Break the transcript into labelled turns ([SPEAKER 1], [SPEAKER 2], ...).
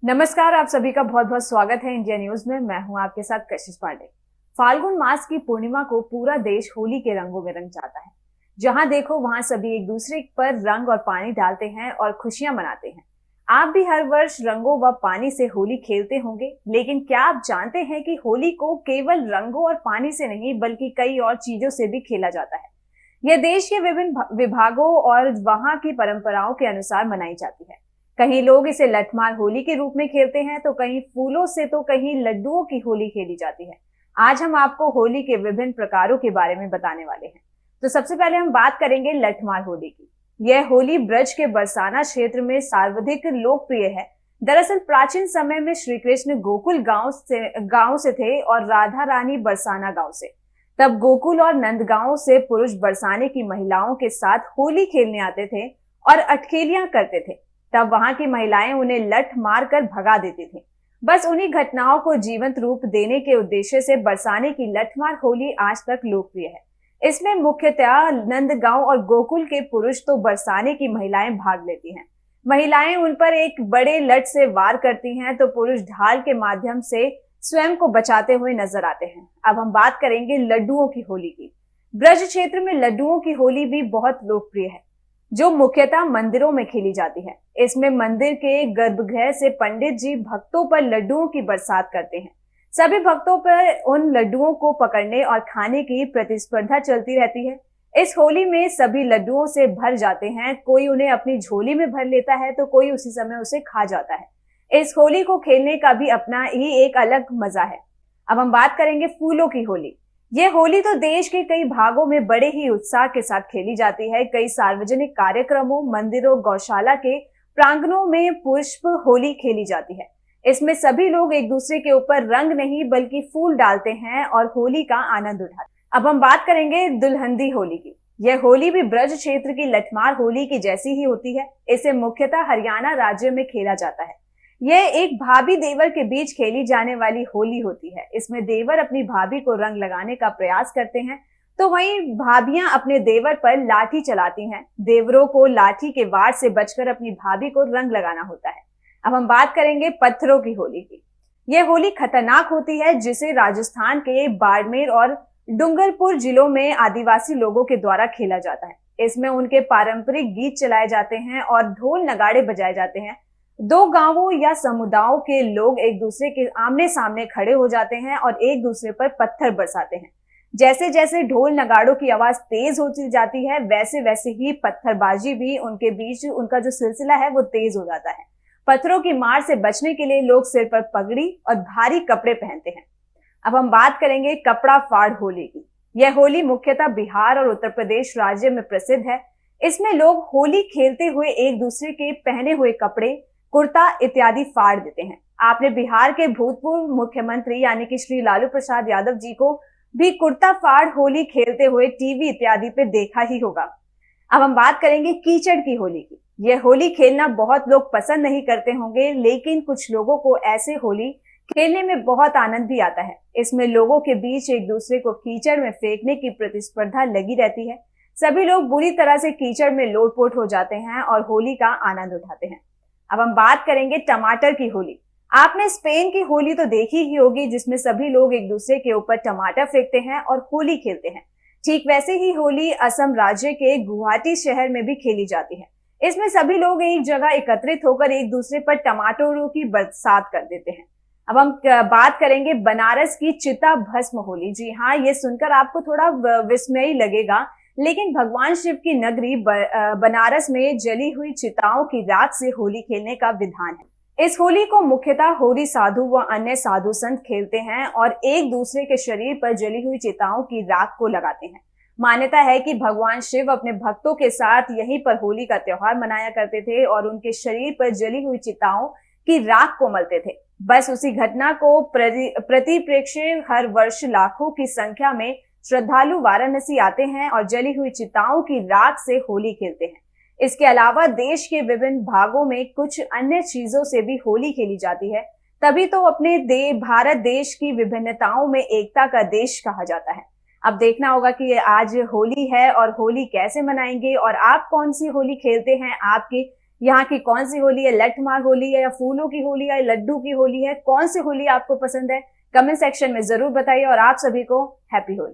[SPEAKER 1] नमस्कार, आप सभी का बहुत बहुत स्वागत है इंडिया न्यूज में। मैं हूं आपके साथ कशिश पांडे। फाल्गुन मास की पूर्णिमा को पूरा देश होली के रंगों में रंग जाता है। जहां देखो वहां सभी एक दूसरे पर रंग और पानी डालते हैं और खुशियां मनाते हैं। आप भी हर वर्ष रंगों व पानी से होली खेलते होंगे, लेकिन क्या आप जानते हैं कि होली को केवल रंगों और पानी से नहीं बल्कि कई और चीजों से भी खेला जाता है। यह देश के विभिन्न विभागों और वहां की परंपराओं के अनुसार मनाई जाती है। कहीं लोग इसे लठमार होली के रूप में खेलते हैं, तो कहीं फूलों से, तो कहीं लड्डुओं की होली खेली जाती है। आज हम आपको होली के विभिन्न प्रकारों के बारे में बताने वाले हैं। तो सबसे पहले हम बात करेंगे लठमार होली की। यह होली ब्रज के बरसाना क्षेत्र में सर्वाधिक लोकप्रिय है। दरअसल प्राचीन समय में श्री कृष्ण गोकुल गांव से थे और राधा रानी बरसाना गांव से। तब गोकुल और नंदगांव से पुरुष बरसाने की महिलाओं के साथ होली खेलने आते थे और अटखेलियां करते थे। तब वहां की महिलाएं उन्हें लठ मार कर भगा देती थी। बस उन्हीं घटनाओं को जीवंत रूप देने के उद्देश्य से बरसाने की लठमार होली आज तक लोकप्रिय है। इसमें मुख्यतः नंदगांव और गोकुल के पुरुष तो बरसाने की महिलाएं भाग लेती हैं। महिलाएं उन पर एक बड़े लठ से वार करती हैं, तो पुरुष ढाल के माध्यम से स्वयं को बचाते हुए नजर आते हैं। अब हम बात करेंगे लड्डुओं की होली की। ब्रज क्षेत्र में लड्डुओं की होली भी बहुत लोकप्रिय है, जो मुख्यतः मंदिरों में खेली जाती है। इसमें मंदिर के गर्भगृह से पंडित जी भक्तों पर लड्डुओं की बरसात करते हैं। सभी भक्तों पर उन लड्डुओं को पकड़ने और खाने की प्रतिस्पर्धा चलती रहती है। इस होली में सभी लड्डुओं से भर जाते हैं। कोई उन्हें अपनी झोली में भर लेता है, तो कोई उसी समय उसे खा जाता है। इस होली को खेलने का भी अपना ही एक अलग मजा है। अब हम बात करेंगे फूलों की होली। ये होली तो देश के कई भागों में बड़े ही उत्साह के साथ खेली जाती है। कई सार्वजनिक कार्यक्रमों, मंदिरों, गौशाला के प्रांगणों में पुष्प होली खेली जाती है। इसमें सभी लोग एक दूसरे के ऊपर रंग नहीं बल्कि फूल डालते हैं और होली का आनंद उठाते हैं। अब हम बात करेंगे दुल्हनदी होली की। यह होली भी ब्रज क्षेत्र की लठमार होली की जैसी ही होती है। इसे मुख्यतः हरियाणा राज्य में खेला जाता है। यह एक भाभी देवर के बीच खेली जाने वाली होली होती है। इसमें देवर अपनी भाभी को रंग लगाने का प्रयास करते हैं, तो वहीं भाभियां अपने देवर पर लाठी चलाती हैं। देवरों को लाठी के वार से बचकर अपनी भाभी को रंग लगाना होता है। अब हम बात करेंगे पत्थरों की होली की। यह होली खतरनाक होती है, जिसे राजस्थान के बाड़मेर और डूंगरपुर जिलों में आदिवासी लोगों के द्वारा खेला जाता है। इसमें उनके पारंपरिक गीत चलाए जाते हैं और ढोल नगाड़े बजाए जाते हैं। दो गांवों या समुदायों के लोग एक दूसरे के आमने सामने खड़े हो जाते हैं और एक दूसरे पर पत्थर बरसाते हैं। जैसे जैसे ढोल नगाड़ों की आवाज तेज होती जाती है, वैसे वैसे ही पत्थरबाजी भी उनके बीच उनका जो सिलसिला है वो तेज हो जाता है। पत्थरों की मार से बचने के लिए लोग सिर पर पगड़ी और भारी कपड़े पहनते हैं। अब हम बात करेंगे कपड़ा फाड़ होली की। यह होली मुख्यतः बिहार और उत्तर प्रदेश राज्य में प्रसिद्ध है। इसमें लोग होली खेलते हुए एक दूसरे के पहने हुए कपड़े, कुर्ता इत्यादि फाड़ देते हैं। आपने बिहार के भूतपूर्व मुख्यमंत्री यानी कि श्री लालू प्रसाद यादव जी को भी कुर्ता फाड़ होली खेलते हुए टीवी इत्यादि पे देखा ही होगा। अब हम बात करेंगे कीचड़ की होली की। यह होली खेलना बहुत लोग पसंद नहीं करते होंगे, लेकिन कुछ लोगों को ऐसे होली खेलने में बहुत आनंद भी आता है। इसमें लोगों के बीच एक दूसरे को कीचड़ में फेंकने की प्रतिस्पर्धा लगी रहती है। सभी लोग बुरी तरह से कीचड़ में लोटपोट हो जाते हैं और होली का आनंद उठाते हैं। अब हम बात करेंगे टमाटर की होली। आपने स्पेन की होली तो देखी ही होगी, जिसमें सभी लोग एक दूसरे के ऊपर टमाटर फेंकते हैं और होली खेलते हैं। ठीक वैसे ही होली असम राज्य के गुवाहाटी शहर में भी खेली जाती है। इसमें सभी लोग एक जगह एकत्रित होकर एक दूसरे पर टमाटरों की बरसात कर देते हैं। अब हम बात करेंगे बनारस की चिता भस्म होली। जी हाँ, ये सुनकर आपको थोड़ा विस्मय लगेगा, लेकिन भगवान शिव की नगरी बनारस में जली हुई चिताओं की राख से होली खेलने का विधान है। इस होली को मुख्यतः होरी साधु व अन्य साधु संत खेलते हैं और एक दूसरे के शरीर पर जली हुई चिताओं की राख को लगाते हैं। मान्यता है कि भगवान शिव अपने भक्तों के साथ यहीं पर होली का त्योहार मनाया करते थे और उनके शरीर पर जली हुई चिताओं की राख को मलते थे। बस उसी घटना को प्रतिप्रेक्षे हर वर्ष लाखों की संख्या में श्रद्धालु वाराणसी आते हैं और जली हुई चिताओं की राख से होली खेलते हैं। इसके अलावा देश के विभिन्न भागों में कुछ अन्य चीजों से भी होली खेली जाती है। तभी तो अपने भारत देश की विभिन्नताओं में एकता का देश कहा जाता है। अब देखना होगा कि आज होली है और होली कैसे मनाएंगे और आप कौन सी होली खेलते हैं, आपकी यहाँ की कौन सी होली है, लठमार होली है या फूलों की होली है, लड्डू की होली है, कौन सी होली आपको पसंद है? कमेंट सेक्शन में जरूर बताइए और आप सभी को हैप्पी होली।